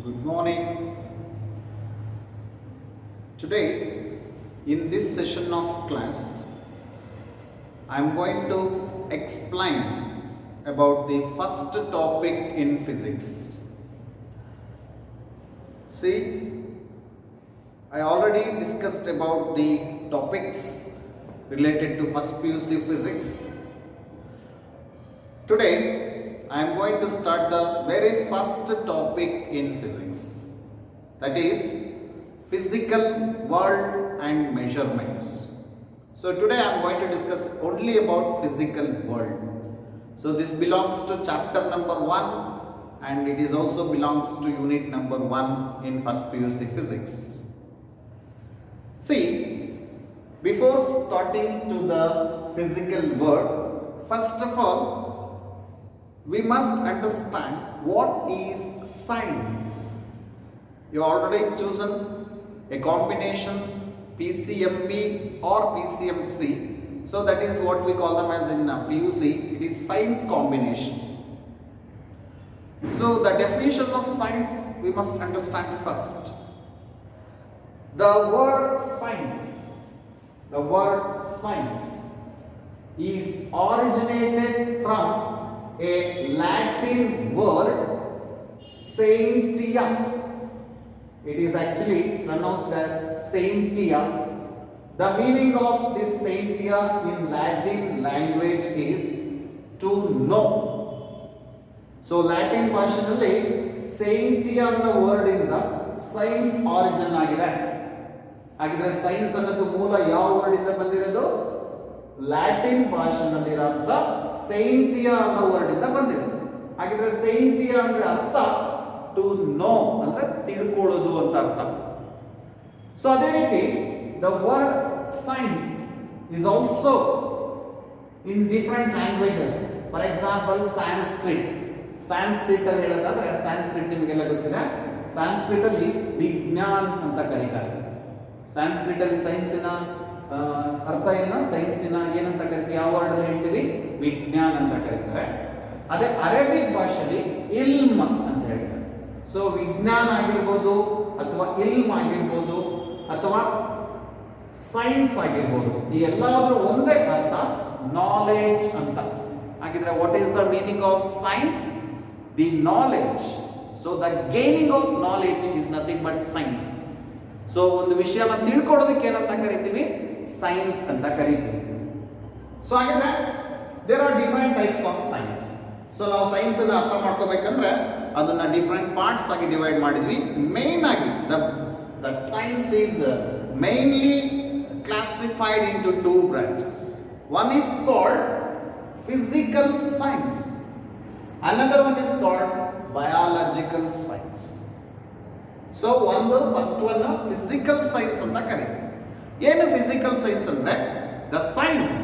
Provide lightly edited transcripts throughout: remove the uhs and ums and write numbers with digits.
Good morning. Today, in this session of class, I am going to explain about the first topic in physics. See, I already discussed about the topics related to first PUC physics. Today, I am going to start the very first topic in physics, that is physical world and measurements. So today I am going to discuss only about physical world. So this belongs to chapter number 1 and it is also belongs to unit number 1 in first PUC physics. See, before starting to the physical world, first of all we must understand what is science. You already chosen a combination PCMB or PCMC. So that is what we call them as in PUC. It is science combination. So the definition of science we must understand first. The word science is originated from a Latin word scientia. It is actually pronounced as scientia. The meaning of this scientia in Latin language is to know. So Latin ಭಾಷೆಯಲ್ಲಿ scientia ಅನ್ನೋ word ಇಂದ science origin ಆಗಿದೆ. ಹಾಗಿದ್ರೆ science ಅನ್ನೋದು ಮೂಲ ಯಾವ word ಇಂದ ಬಂದಿರೋದು? ಲ್ಯಾಟಿನ್ ಭಾಷೆನಲ್ಲಿರುವಂತ ಸೈಂಟಿಯಾ ಅನ್ನೋ ವರ್ಡ್ ಇಂದ ಬಂದಿದೆ. ಹಾಗಿದ್ರೆ ಸೈಂಟಿಯಾ ಅಂದ್ರೆ ಅರ್ಥ ಟು ನೋ ಅಂದ್ರೆ ತಿಳ್ಕೊಳ್ಳೋದು ಅಂತ ಅರ್ಥ. ಸೊ ಅದೇ ರೀತಿ the word science is also in different languages. For example Sanskrit ಅಲ್ಲಿ ಹೇಳೋದಾದ್ರೆ ಸಾಂಸ್ಕ್ರಿಟ್ ನಿಮಗೆಲ್ಲ ಗೊತ್ತಿದೆ. ಸಾಂಸ್ಕ್ರಿಟ್ ಅಲ್ಲಿ ವಿಜ್ಞಾನ್ ಅಂತ ಕರೀತಾರೆ. ಸಾಂಸ್ಕ್ರಿಟ್ ಅಲ್ಲಿ ಸೈನ್ಸಿನ ಅರ್ಥ ಏನು? ಸೈನ್ಸಿನ ಏನಂತ ಕರಿತೀವಿ? ಯಾವ ವರ್ಡ್ ಅಲ್ಲಿ ಹೇಳ್ತೀವಿ? ವಿಜ್ಞಾನ ಅಂತ ಕರೀತಾರೆ. ಅದೇ ಅರೇಬಿಕ್ ಭಾಷೆಯಲ್ಲಿ ಇಲ್ಮ್ ಅಂತ ಹೇಳ್ತಾರೆ. ಸೊ ವಿಜ್ಞಾನ ಆಗಿರ್ಬೋದು ಅಥವಾ ಇಲ್ಮ್ ಆಗಿರ್ಬೋದು ಅಥವಾ ಸೈನ್ಸ್ ಆಗಿರ್ಬೋದು, ಈ ಎಲ್ಲಾದ್ರೂ ಒಂದೇ ಅರ್ಥ ನಾಲೆಡ್ಜ್ ಅಂತ. ಹಾಗಿದ್ರೆ what is the meaning of science? The knowledge. So the gaining of knowledge is nothing but science. So ಒಂದು ವಿಷಯನ ತಿಳ್ಕೊಳ್ಳೋದಕ್ಕೆ ಏನಂತ ಕರಿತೀವಿ? ಸೈನ್ಸ್ ಅಂತ ಕರಿತೀವಿ. ಸೊ ಹಾಗಾದ್ರೆ there are different types of science. So ನಾವು ಸೈನ್ಸ್ ಅನ್ನು ಅರ್ಥ ಮಾಡ್ಕೋಬೇಕಂದ್ರೆ ಅದನ್ನ ಡಿಫರೆಂಟ್ ಪಾರ್ಟ್ಸ್ ಆಗಿ ಡಿವೈಡ್ ಮಾಡಿದ್ವಿ. ಮೇನ್ ಆಗಿ that science is mainly classified into two branches. One is called physical science, another one is called biological science. So ಒಂದು first one physical science ಅಂತ ಕರೀತೀವಿ. ಏನು ಫಿಸಿಕಲ್ ಸೈನ್ಸ್ ಅಂದ್ರೆ the science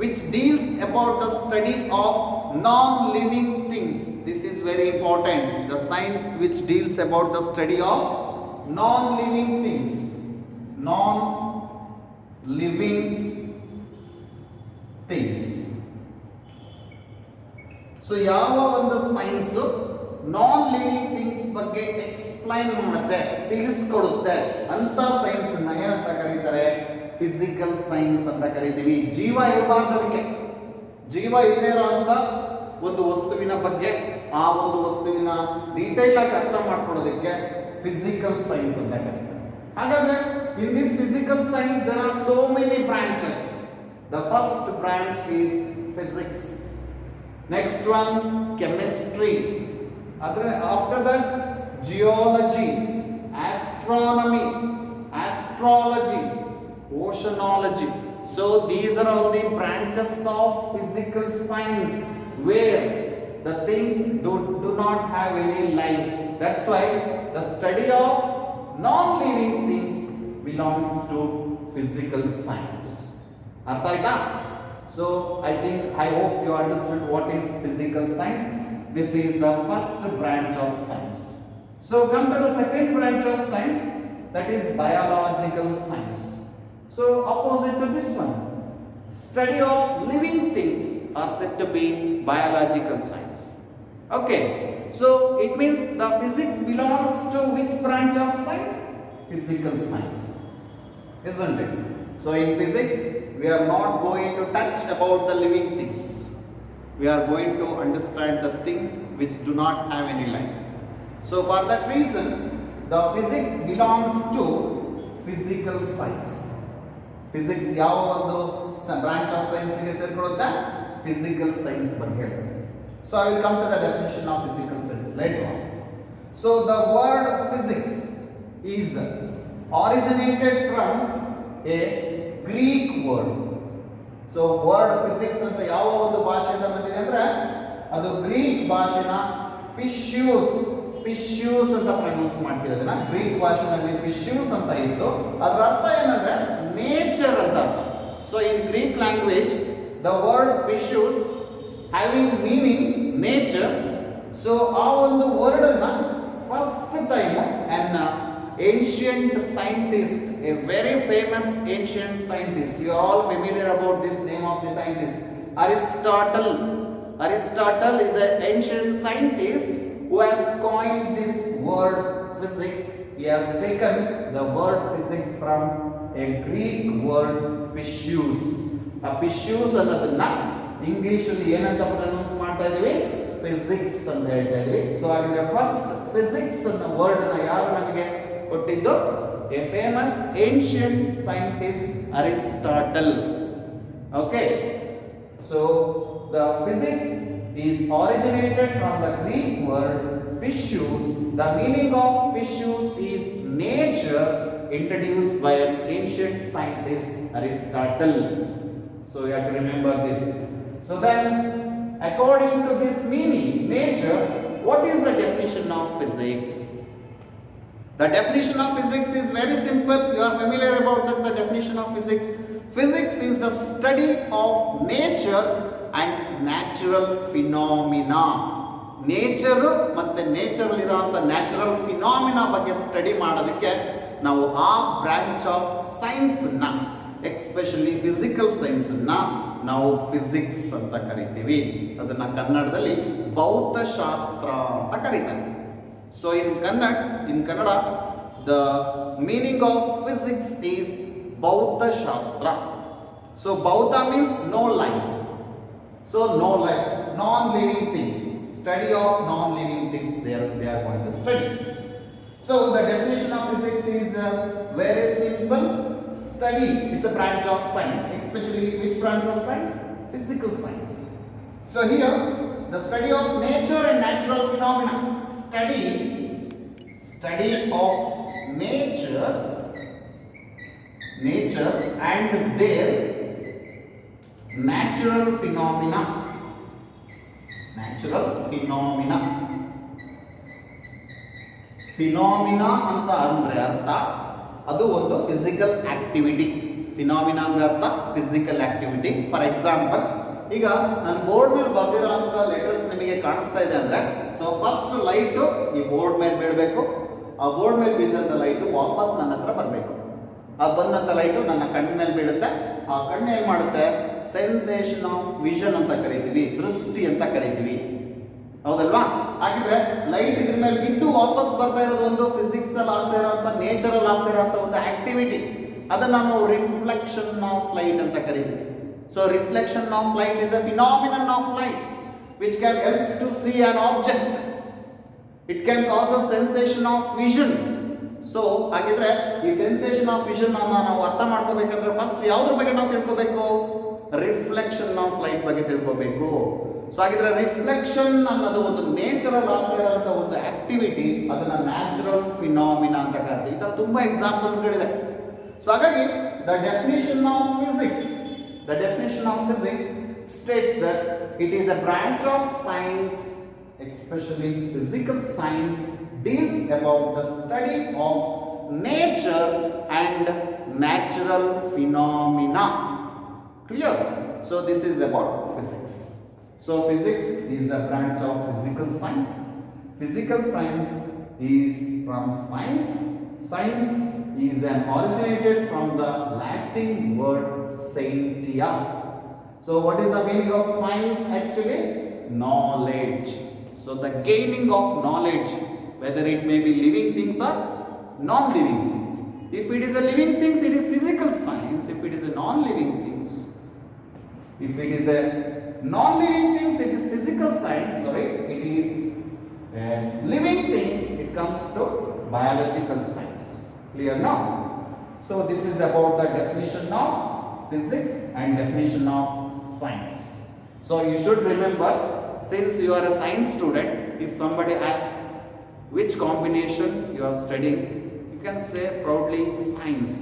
which deals about the study of non living things. This is very important. The science which deals about the study of non living things. Non living things. So ಯಾವ ಒಂದು science ನಾನ್ living things ಬಗ್ಗೆ explain ಮಾಡುತ್ತೆ, ತಿಳಿಸ್ಕೊಡುತ್ತೆ ಅಂತ science ಅನ್ನ ಏನಂತ ಕರೀತಾರೆ? Physical science ಅಂತ ಕರಿತೀವಿ. ಜೀವ ಇರಬಾರ್ದು, ಅದಕ್ಕೆ ಜೀವ ಇಲ್ಲದೆ ಇರೋಂಥ ಒಂದು ವಸ್ತುವಿನ ಬಗ್ಗೆ, ಆ ಒಂದು ವಸ್ತುವಿನ ಡೀಟೇಲ್ ಆಗಿ ಅರ್ಥ ಮಾಡ್ಕೊಳ್ಳೋದಕ್ಕೆ ಫಿಸಿಕಲ್ ಸೈನ್ಸ್ ಅಂತ ಕರೀತಾರೆ. ಹಾಗಾದ್ರೆ in this physical science there are so many branches. The first branch is physics. Next one chemistry. After that, geology, astronomy, astrology, oceanology. So these are all the branches of physical science where the things do not have any life. That's why the study of non-living things belongs to physical science. Artha aita? So I hope you understood what is physical science. This is the first branch of science. So come to the second branch of science, that is biological science. So opposite to this one, study of living things are said to be biological science. Okay, so it means the physics belongs to which branch of science? Physical science, isn't it? So in physics, we are not going to touch about the living things. We are going to understand the things which do not have any life. So for that reason, the physics belongs to physical science. Physics ಯಾವ ಒಂದು branch of science ಗೆ ಸೇರಿಕೊಳ್ಳುತ್ತೆ? Physical science ಬಗ್ಗೆ ಹೇಳುತ್ತೆ. So I will come to the definition of physical science later on. So the word physics is originated from a Greek word. So word physics ಅಂತ ಯಾವ ಒಂದು ಭಾಷೆಯಿಂದ ಬಂದಿದೆ ಅಂದ್ರೆ ಅದು ಗ್ರೀಕ್ ಭಾಷೆನ ಪಿಶ್ಯೂಸ್ ಅಂತ ಪ್ರೊನೌನ್ಸ್ ಮಾಡ್ತೀವಿ. ಅದನ್ನ ಗ್ರೀಕ್ ಭಾಷೆನಲ್ಲಿ ಪಿಶ್ಯೂಸ್ ಅಂತ ಇತ್ತು. ಅದರ ಅರ್ಥ ಏನಂದ್ರೆ ನೇಚರ್ ಅಂತ ಅರ್ಥ. So in Greek language the word physis having meaning nature. So ಆ ಒಂದು ವರ್ಡ್ ಅನ್ನ first time an ancient scientist, a very famous ancient scientist, you are all familiar about this name of the scientist, Aristotle. Aristotle is an ancient scientist who has coined this word physics. He has taken the word physics from a Greek word physios. A physios ಅನ್ನೋದನ್ನ English ಅಲ್ಲಿ ಏನಂತ pronounce ಮಾಡ್ತಾ ಇದೀವಿ? Physics ಅಂತ ಹೇಳ್ತಾ ಇದೀವಿ. So ಹಾಗಾದ್ರೆ first physics ಅನ್ನೋ ವರ್ಡ್ ನ ಯಾರು ನಮಗೆ ಕೊಟ್ಟಿದ್ದು? A famous ancient scientist Aristotle. Okay, so the physics is originated from the Greek word physios. The meaning of physios is nature, introduced by an ancient scientist Aristotle. So you have to remember this. So then, according to this meaning, nature, what is the definition of physics? The definition of physics is very simple. You are familiar about the definition of physics. Physics is the study of nature and natural phenomena. Nature ಮತ್ತೆ nature ಇರುವಂತ natural phenomena ಬಗ್ಗೆ study ಮಾಡೋದಕ್ಕೆ ನಾವು ಆ branch of science ನ, especially physical science ನ ನಾವು physics ಅಂತ ಕರಿತೀವಿ. ಅದನ್ನ ಕನ್ನಡದಲ್ಲಿ ಭೌತಶಾಸ್ತ್ರ ಅಂತ ಕರೀತಾರೆ. So in Kannada the meaning of physics is ಭೌತಶಾಸ್ತ್ರ. ಸೊ ಭೌತ means no life. So no life, non-living things, study of non-living things they are going to study. So the definition of physics is very simple. Study is a branch of science, especially which branch of science? Physical science. So here the study of nature and natural phenomena. Study of nature and their natural phenomena ಅಂತ ಅಂದ್ರೆ ಅರ್ಥ ಅದು ಒಂದು physical activity. Phenomena ಅಂದ್ರೆ ಅರ್ಥ physical activity. For example, ಈಗ ನನ್ನ board ಮೇಲೆ ಬರೆದಿರೋಂಥ ಲೆಟರ್ಸ್ ನಿಮಗೆ ಕಾಣಿಸ್ತಾ ಇದೆ ಅಂದ್ರೆ, ಸೊ ಫಸ್ಟ್ ಲೈಟು ಈ ಬೋರ್ಡ್ ಮೇಲೆ ಬೀಳಬೇಕು. ಆ ಬೋರ್ಡ್ ಮೇಲೆ ಬಿದ್ದಂಥ ಲೈಟು ವಾಪಸ್ ನನ್ನ ಹತ್ರ ಬರಬೇಕು. ಅದು ಬಂದಂಥ ಲೈಟು ನನ್ನ ಕಣ್ಣ ಮೇಲೆ ಬೀಳುತ್ತೆ. ಆ ಕಣ್ಣು ಏನು ಮಾಡುತ್ತೆ? ಸೆನ್ಸೇಷನ್ ಆಫ್ ವಿಷನ್ ಅಂತ ಕರಿತೀವಿ, ದೃಷ್ಟಿ ಅಂತ ಕರಿತೀವಿ, ಹೌದಲ್ವಾ? ಹಾಗಿದ್ರೆ ಲೈಟ್ ಇದ್ರ ಮೇಲೆ ಬಿದ್ದು ವಾಪಸ್ ಬರ್ತಾ ಇರೋದು ಒಂದು ಫಿಸಿಕ್ಸ್ ಅಲ್ಲಿ ಆಗ್ತಾ ಇರೋಂಥ, ನೇಚರಲ್ಲಿ ಆಗ್ತಾ ಇರೋಂಥ ಒಂದು ಆಕ್ಟಿವಿಟಿ. ಅದನ್ನ ನಾವು ರಿಫ್ಲೆಕ್ಷನ್ ಆಫ್ ಲೈಟ್ ಅಂತ ಕರಿತೀವಿ. So reflection of light is a phenomenon of light which can helps to see an object. It can cause a sensation of vision. So ಹಾಗಿದ್ರೆ ಈ ಸೆನ್ಸೇಷನ್ ಆಫ್ ವಿಷನ್ ಅನ್ನ ನಾವು ಅರ್ಥ ಮಾಡ್ಕೋಬೇಕಂದ್ರೆ first ಯಾವ್ದ್ರ ಬಗ್ಗೆ ನಾವು ತಿಳ್ಕೋಬೇಕು? ರಿಫ್ಲೆಕ್ಷನ್ ಆಫ್ ಲೈಟ್ ಬಗ್ಗೆ ತಿಳ್ಕೋಬೇಕು. ಸೊ ಹಾಗಿದ್ರೆ ರಿಫ್ಲೆಕ್ಷನ್ ಅನ್ನೋದು ಒಂದು ನೇಚರಲ್ ಆಗಿರುವಂತ ಒಂದು ಆಕ್ಟಿವಿಟಿ, ಅದನ್ನ ನ್ಯಾಚುರಲ್ ಫಿನಾಮಿನಾ ಅಂತ ಕರಿತೀವಿ. ಈ ತರ ತುಂಬಾ ಎಕ್ಸಾಂಪಲ್ಸ್ ಗಳಿದೆ. ಸೊ ಹಾಗಾಗಿ the definition of physics states that it is a branch of science, especially physical science, deals about the study of nature and natural phenomena. Clear? So this is about physics. So physics is a branch of physical science. Physical science is from science. Science is an originated from the Latin word scientia. So what is the meaning of science actually? Knowledge. So the gaining of knowledge, whether it may be living things or non-living things. If it is a living things, it is physical science. If it is a non-living things, if it is a non-living things, it is physical science. Sorry, it is living things. It comes to biological science. Clear now? So this is about the definition of physics and definition of science. So you should remember, since you are a science student, if somebody asks which combination you are studying, you can say proudly science.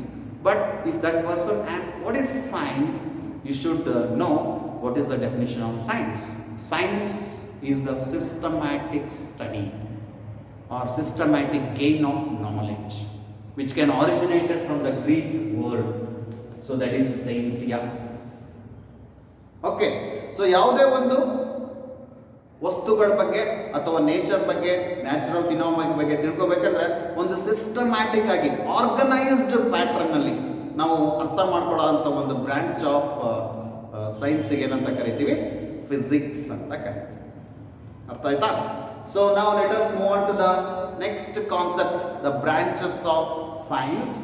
But if that person asks what is science, you should know what is the definition of science. Science is the systematic study or systematic gain of knowledge, which can originated from the Greek word. So that is scientia. Okay. So ಯಾವುದೇ ಒಂದು ವಸ್ತುಗಳ ಬಗ್ಗೆ ಅಥವಾ nature ಬಗ್ಗೆ, natural phenomena ಬಗ್ಗೆ ತಿಳ್ಕೊಬೇಕಂದ್ರೆ ಒಂದು systematic ಆಗಿ organised pattern ಅಲ್ಲಿ ನಾವು ಅರ್ಥ ಮಾಡ್ಕೊಳ್ಳೋ ಅಂತ ಒಂದು ಬ್ರಾಂಚ್ ಆಫ್ ಸೈನ್ಸ್ಗೆ ಏನಂತ ಕರಿತೀವಿ? ಫಿಸಿಕ್ಸ್ ಅಂತ ಕರಿತೀವಿ. ಅರ್ಥ ಆಯ್ತಾ? ಸೊ ನಾವು let us move on to the next concept, the branches of science.